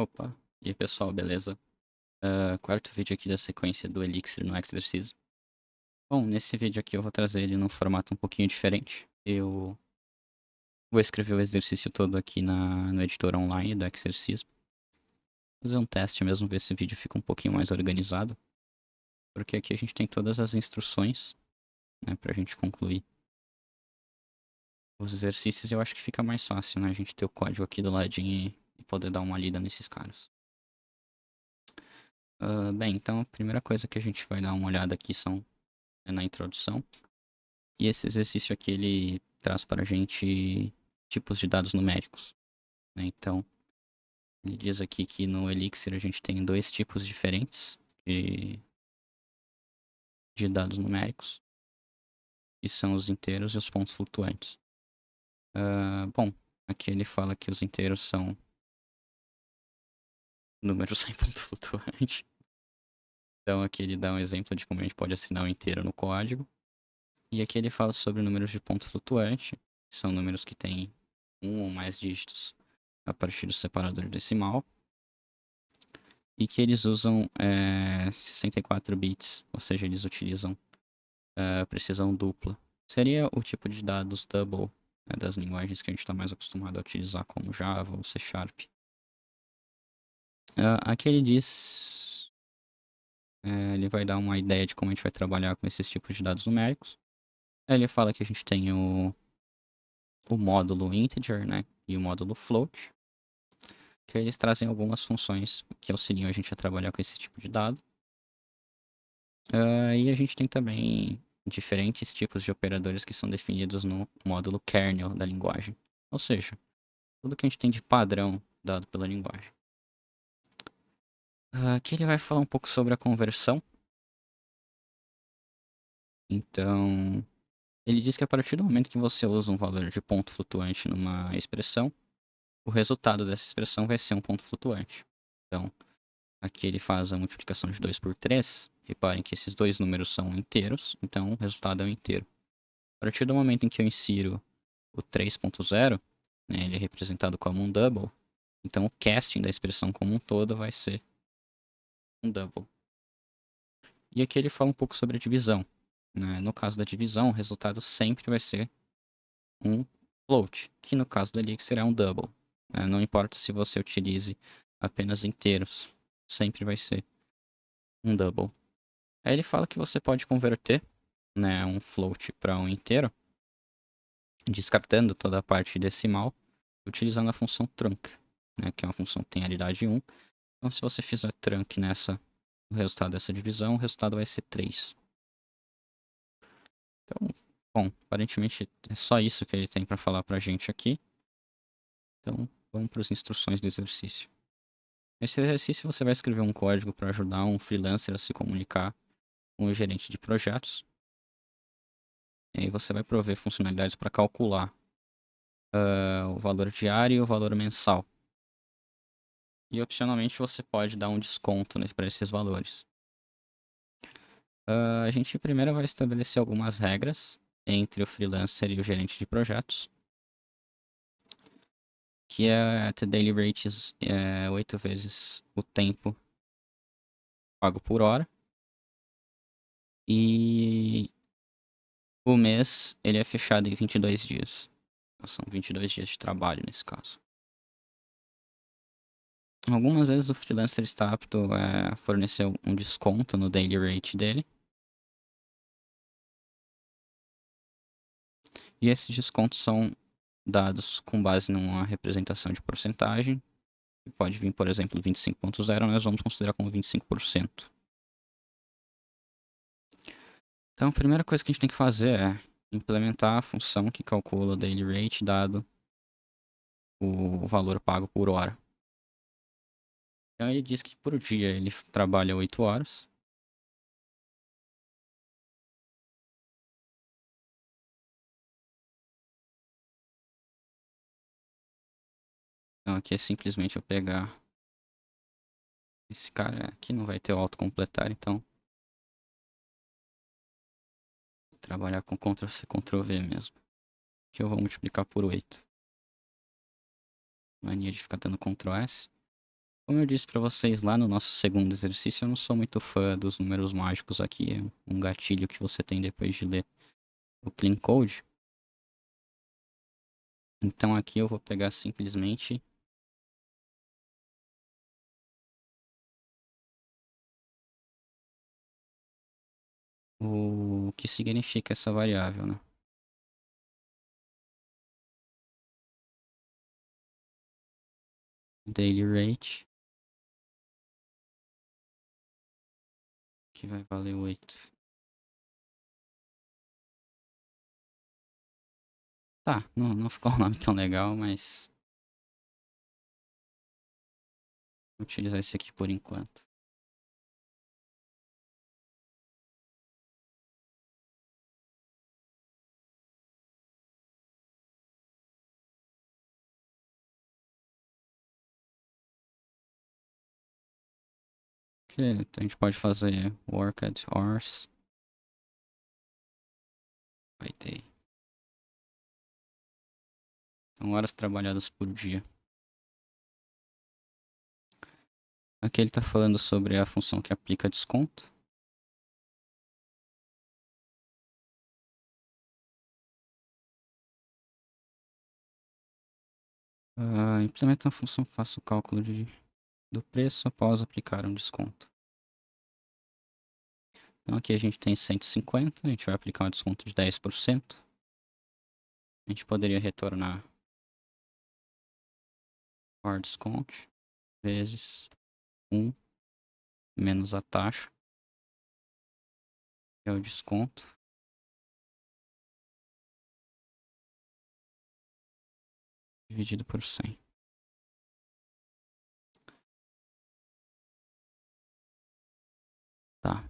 Opa, e aí pessoal, beleza? Quarto vídeo aqui da sequência do Elixir no Exercise. Bom, nesse vídeo aqui eu vou trazer ele num formato um pouquinho diferente. Eu vou escrever o exercício todo aqui no editor online do Exercise. Fazer um teste mesmo, ver se o vídeo fica um pouquinho mais organizado. Porque aqui a gente tem todas as instruções, né, pra gente concluir os exercícios. Eu acho que fica mais fácil, né, a gente ter o código aqui do ladinho e poder dar uma lida nesses caras. Bem, então a primeira coisa que a gente vai dar uma olhada aqui é na introdução. E esse exercício aqui, ele traz para a gente tipos de dados numéricos, né? Então, ele diz aqui que no Elixir a gente tem dois tipos diferentes de dados numéricos, que são os inteiros e os pontos flutuantes. Bom, aqui ele fala que os inteiros são números sem ponto flutuante. Então aqui ele dá um exemplo de como a gente pode assinar um inteiro no código. E aqui ele fala sobre números de ponto flutuante, que são números que têm um ou mais dígitos a partir do separador decimal. E que eles usam 64 bits, ou seja, eles utilizam precisão dupla. Seria o tipo de dados double, né, das linguagens que a gente está mais acostumado a utilizar, como Java ou C Sharp. Aqui ele diz, ele vai dar uma ideia de como a gente vai trabalhar com esses tipos de dados numéricos. Ele fala que a gente tem o módulo integer, né, e o módulo float, que eles trazem algumas funções que auxiliam a gente a trabalhar com esse tipo de dado. E a gente tem também diferentes tipos de operadores que são definidos no módulo kernel da linguagem. Ou seja, tudo que a gente tem de padrão dado pela linguagem. Aqui ele vai falar um pouco sobre a conversão. Então, ele diz que a partir do momento que você usa um valor de ponto flutuante numa expressão, o resultado dessa expressão vai ser um ponto flutuante. Então, aqui ele faz a multiplicação de 2 por 3. Reparem que esses dois números são inteiros, então o resultado é um inteiro. A partir do momento em que eu insiro o 3.0, né, ele é representado como um double, então o casting da expressão como um todo vai ser um double. E aqui ele fala um pouco sobre a divisão. Né? No caso da divisão, o resultado sempre vai ser um float, que no caso do Elixir é um double. Né? Não importa se você utilize apenas inteiros, sempre vai ser um double. Aí ele fala que você pode converter, né, um float para um inteiro, descartando toda a parte decimal, utilizando a função trunc, né, que é uma função que tem aridade 1. Então, se você fizer trunc o resultado dessa divisão, o resultado vai ser 3. Então, bom, aparentemente é só isso que ele tem para falar para a gente aqui. Então, vamos para as instruções do exercício. Nesse exercício, você vai escrever um código para ajudar um freelancer a se comunicar com o gerente de projetos. E aí você vai prover funcionalidades para calcular o valor diário e o valor mensal. E opcionalmente você pode dar um desconto para esses valores. A gente primeiro vai estabelecer algumas regras entre o freelancer e o gerente de projetos, que é the daily rates 8 vezes o tempo pago por hora. E o mês ele é fechado em 22 dias. Então, são 22 dias de trabalho nesse caso. Algumas vezes o freelancer está apto a fornecer um desconto no daily rate dele. E esses descontos são dados com base numa representação de porcentagem. Pode vir, por exemplo, 25.0, nós vamos considerar como 25%. Então, a primeira coisa que a gente tem que fazer é implementar a função que calcula o daily rate dado o valor pago por hora. Então, ele diz que por dia ele trabalha 8 horas. Então, aqui é simplesmente eu pegar esse cara aqui, não vai ter o autocompletar, então vou trabalhar com Ctrl+C, Ctrl+V mesmo. Que eu vou multiplicar por 8. Mania de ficar dando Ctrl+S. Como eu disse pra vocês lá no nosso segundo exercício, eu não sou muito fã dos números mágicos aqui. É um gatilho que você tem depois de ler o Clean Code. Então aqui eu vou pegar simplesmente o que significa essa variável, né? Daily rate, que vai valer 8. Tá, não ficou um nome tão legal, mas vou utilizar esse aqui por enquanto. Então a gente pode fazer worked hours by day. Então, horas trabalhadas por dia. Aqui ele está falando sobre a função que aplica desconto. Implementa uma função que faça o cálculo do preço após aplicar um desconto. Então aqui a gente tem 150, a gente vai aplicar um desconto de 10%. A gente poderia retornar for discount vezes 1 menos a taxa, que é o desconto, dividido por 100. Tá.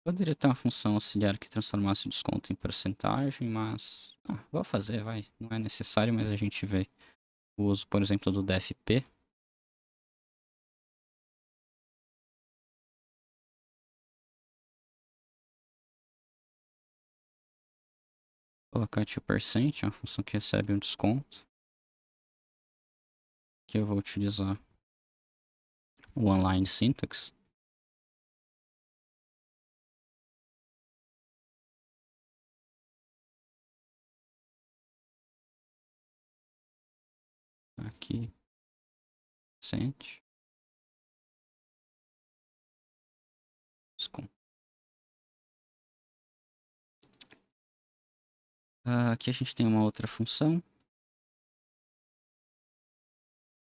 Poderia ter uma função auxiliar que transformasse o desconto em porcentagem, mas... vou fazer, vai. Não é necessário, mas a gente vê o uso, por exemplo, do DFP. Colocar 2%, é uma função que recebe um desconto. Que eu vou utilizar o online syntax. Aqui, cent, desconto. Aqui a gente tem uma outra função.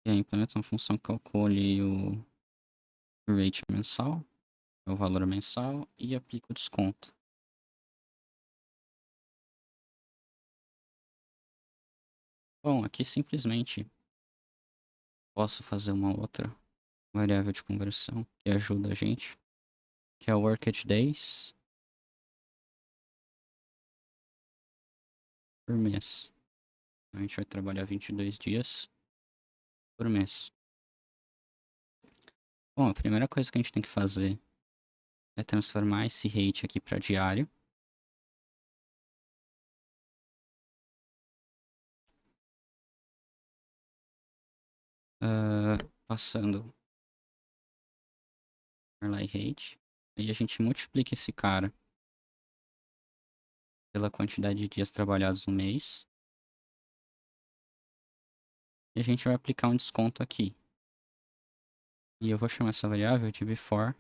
E aí implementa uma função que calcule o rate mensal, o valor mensal, e aplica o desconto. Bom, aqui simplesmente posso fazer uma outra variável de conversão que ajuda a gente, que é o worked days por mês. A gente vai trabalhar 22 dias por mês. Bom, a primeira coisa que a gente tem que fazer é transformar esse rate aqui para diário. Passando underline rate. Aí a gente multiplica esse cara pela quantidade de dias trabalhados no mês. E a gente vai aplicar um desconto aqui. E eu vou chamar essa variável de before.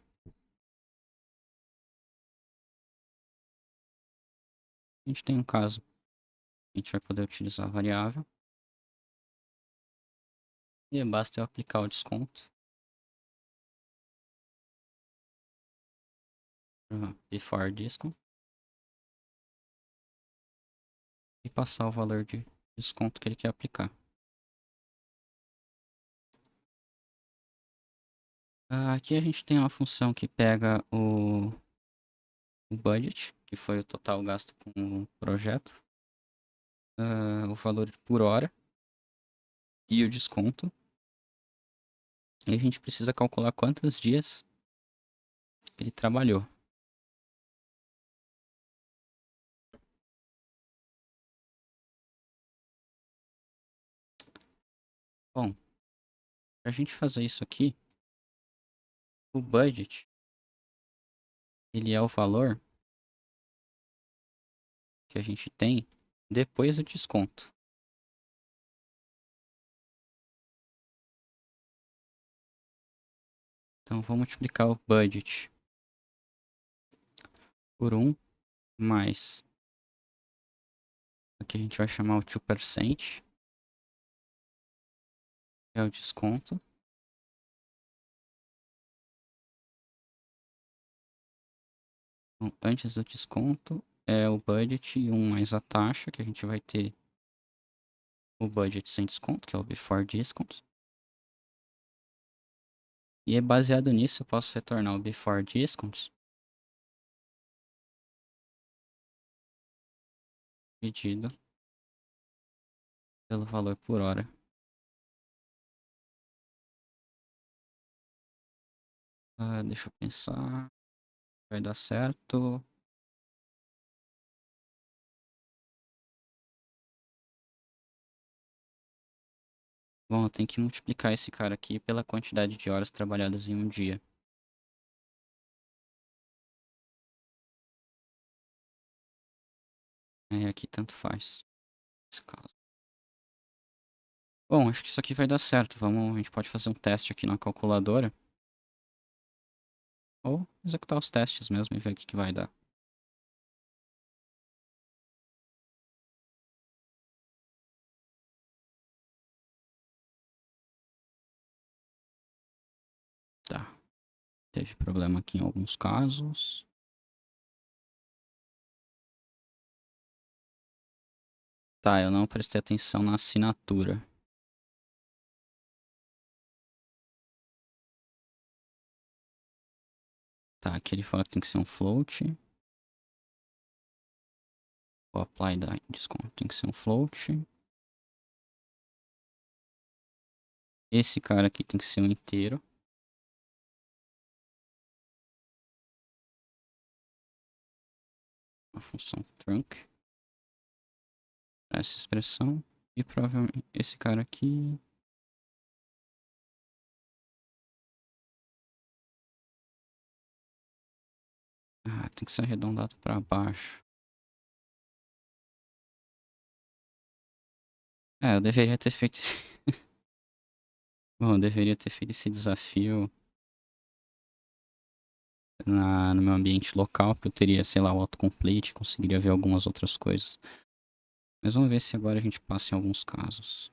A gente tem um caso. A gente vai poder utilizar a variável. E basta eu aplicar o desconto. Before discount. E passar o valor de desconto que ele quer aplicar. Aqui a gente tem uma função que pega o budget, que foi o total gasto com o projeto. O valor por hora. E o desconto. E a gente precisa calcular quantos dias ele trabalhou. Bom, pra gente fazer isso aqui, o budget, ele é o valor que a gente tem depois do desconto. Então, vou multiplicar o budget por 1 mais, aqui a gente vai chamar o 2%, que é o desconto. Então, antes do desconto é o budget e 1 mais a taxa, que a gente vai ter o budget sem desconto, que é o before discount. E é baseado nisso, eu posso retornar o before discount dividido pelo valor por hora. Deixa eu pensar. Vai dar certo. Bom, eu tenho que multiplicar esse cara aqui pela quantidade de horas trabalhadas em um dia. Aí aqui tanto faz. Nesse caso. Bom, acho que isso aqui vai dar certo. A gente pode fazer um teste aqui na calculadora. Ou executar os testes mesmo e ver o que vai dar. Tá. Teve problema aqui em alguns casos. Tá, eu não prestei atenção na assinatura. Tá, aqui ele fala que tem que ser um float. O apply da desconto tem que ser um float. Esse cara aqui tem que ser um inteiro. A função trunc. Essa expressão. E provavelmente esse cara aqui. Tem que ser arredondado para baixo. Eu deveria ter feito esse... Bom, eu deveria ter feito esse desafio no meu ambiente local, porque eu teria, sei lá, o autocomplete, conseguiria ver algumas outras coisas. Mas vamos ver se agora a gente passa em alguns casos.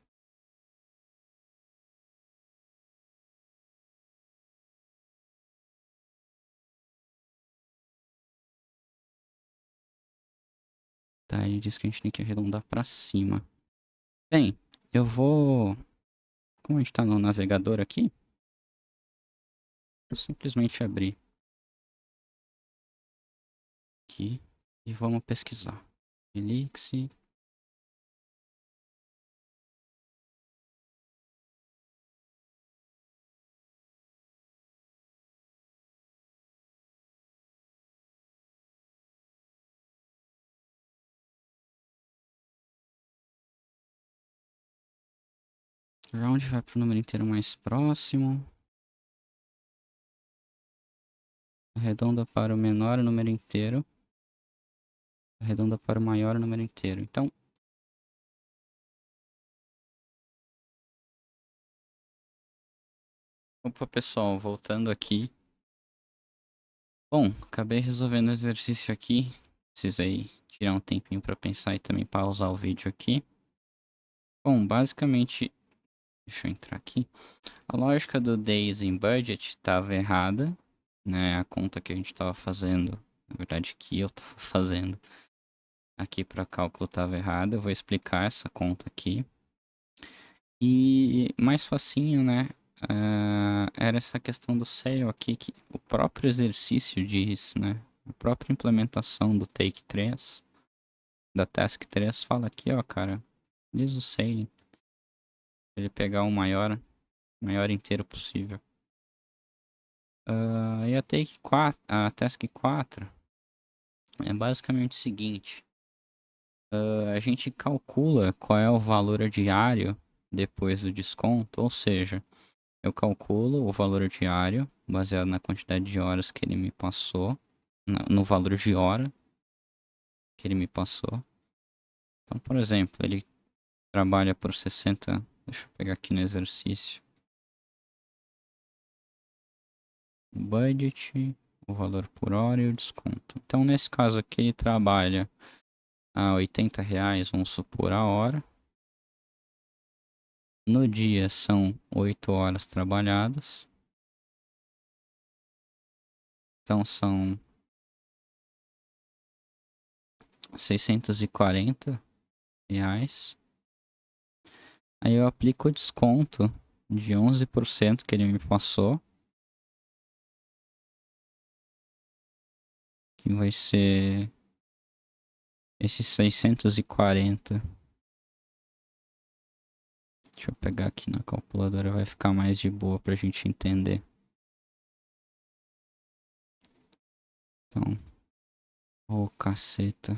Tá, ele diz que a gente tem que arredondar para cima. Bem, eu vou... Como a gente tá no navegador aqui, eu simplesmente abrir aqui e vamos pesquisar. Elixir. Round vai para o número inteiro mais próximo. Arredonda para o menor número inteiro. Arredonda para o maior número inteiro. Então, opa pessoal, voltando aqui. Bom, acabei resolvendo o exercício aqui. Precisei tirar um tempinho para pensar e também pausar o vídeo aqui. Bom, basicamente, deixa eu entrar aqui. A lógica do days in budget estava errada, né? A conta que a gente estava fazendo, na verdade que eu estava fazendo aqui para cálculo estava errada. Eu vou explicar essa conta aqui. E mais facinho, né? Era essa questão do sale aqui, que o próprio exercício diz, né? A própria implementação do Take 3, da Task 3, fala aqui, ó, cara, diz o sale. Ele pegar o maior inteiro possível. E a Take 4, a Task 4 é basicamente o seguinte. A gente calcula qual é o valor diário depois do desconto, ou seja, eu calculo o valor diário baseado na quantidade de horas que ele me passou, no valor de hora que ele me passou. Então, por exemplo, ele trabalha por 60. Deixa eu pegar aqui no exercício. O budget, o valor por hora e o desconto. Então, nesse caso aqui, ele trabalha a R$ 80, vamos supor, a hora. No dia são 8 horas trabalhadas. Então, são R$ 640. Aí eu aplico o desconto de 11% que ele me passou, que vai ser esses 640. Deixa eu pegar aqui na calculadora, vai ficar mais de boa pra gente entender. Então, ô caceta.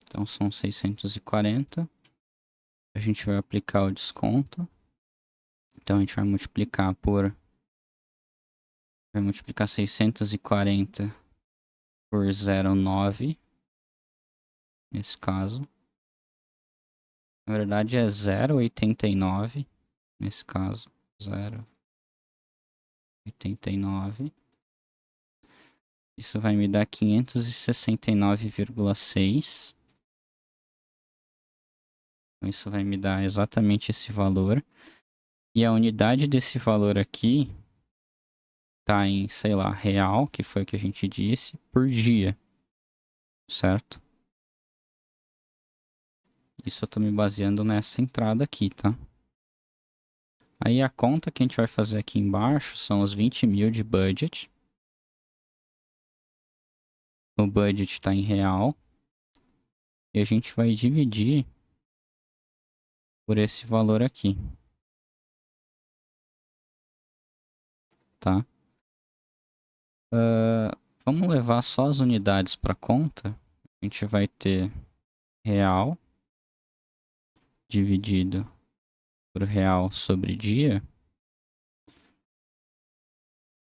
Então são 640. A gente vai aplicar o desconto. Então a gente vai multiplicar por... Vai multiplicar 640 por 0,9. Nesse caso. Na verdade é 0,89. Nesse caso. 0,89. Isso vai me dar 569,6. Então isso vai me dar exatamente esse valor. E a unidade desse valor aqui tá em, sei lá, real, que foi o que a gente disse, por dia. Certo? Isso eu tô me baseando nessa entrada aqui, tá? Aí a conta que a gente vai fazer aqui embaixo são os 20 mil de budget. O budget está em real. E a gente vai dividir por esse valor aqui. Tá? Vamos levar só as unidades para conta. A gente vai ter real dividido por real sobre dia.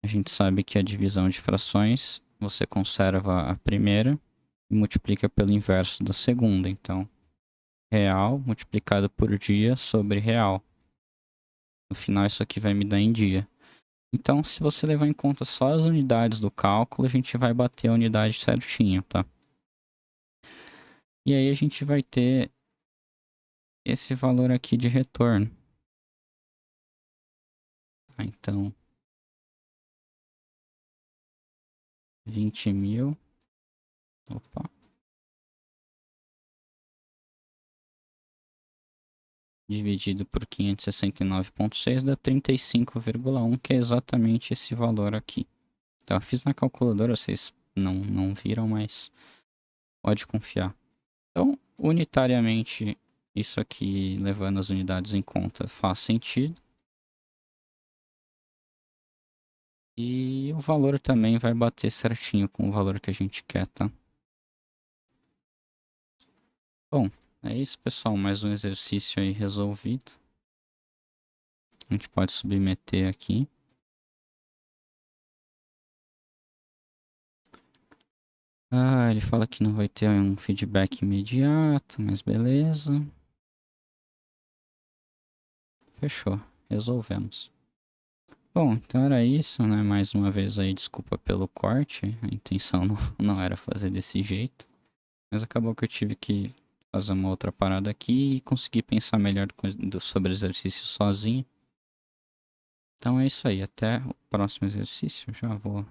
A gente sabe que a divisão de frações, você conserva a primeira e multiplica pelo inverso da segunda. Então, real multiplicado por dia sobre real. No final, isso aqui vai me dar em dia. Então, se você levar em conta só as unidades do cálculo, a gente vai bater a unidade certinho, tá? E aí a gente vai ter esse valor aqui de retorno. Tá, então, 20 mil. Opa. Dividido por 569,6 dá 35,1, que é exatamente esse valor aqui. Então, eu fiz na calculadora, vocês não viram, mas pode confiar. Então, unitariamente, isso aqui, levando as unidades em conta, faz sentido. E o valor também vai bater certinho com o valor que a gente quer, tá? Bom, é isso, pessoal. Mais um exercício aí resolvido. A gente pode submeter aqui. Ah, ele fala que não vai ter um feedback imediato, mas beleza. Fechou. Resolvemos. Bom, então era isso, né? Mais uma vez aí, desculpa pelo corte. A intenção não era fazer desse jeito. Mas acabou que eu tive que fazer uma outra parada aqui e conseguir pensar melhor sobre o exercício sozinho. Então é isso aí. Até o próximo exercício. Já vou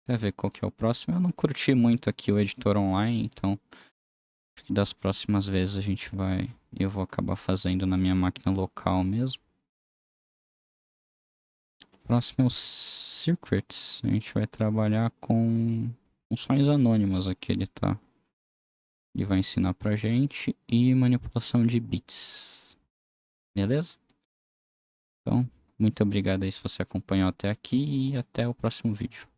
até ver qual que é o próximo. Eu não curti muito aqui o editor online, então acho que das próximas vezes a gente vai... Eu vou acabar fazendo na minha máquina local mesmo. Próximo é o Secrets. A gente vai trabalhar com funções anônimas aqui, ele vai ensinar pra gente, e manipulação de bits. Beleza? Então, muito obrigado aí se você acompanhou até aqui e até o próximo vídeo.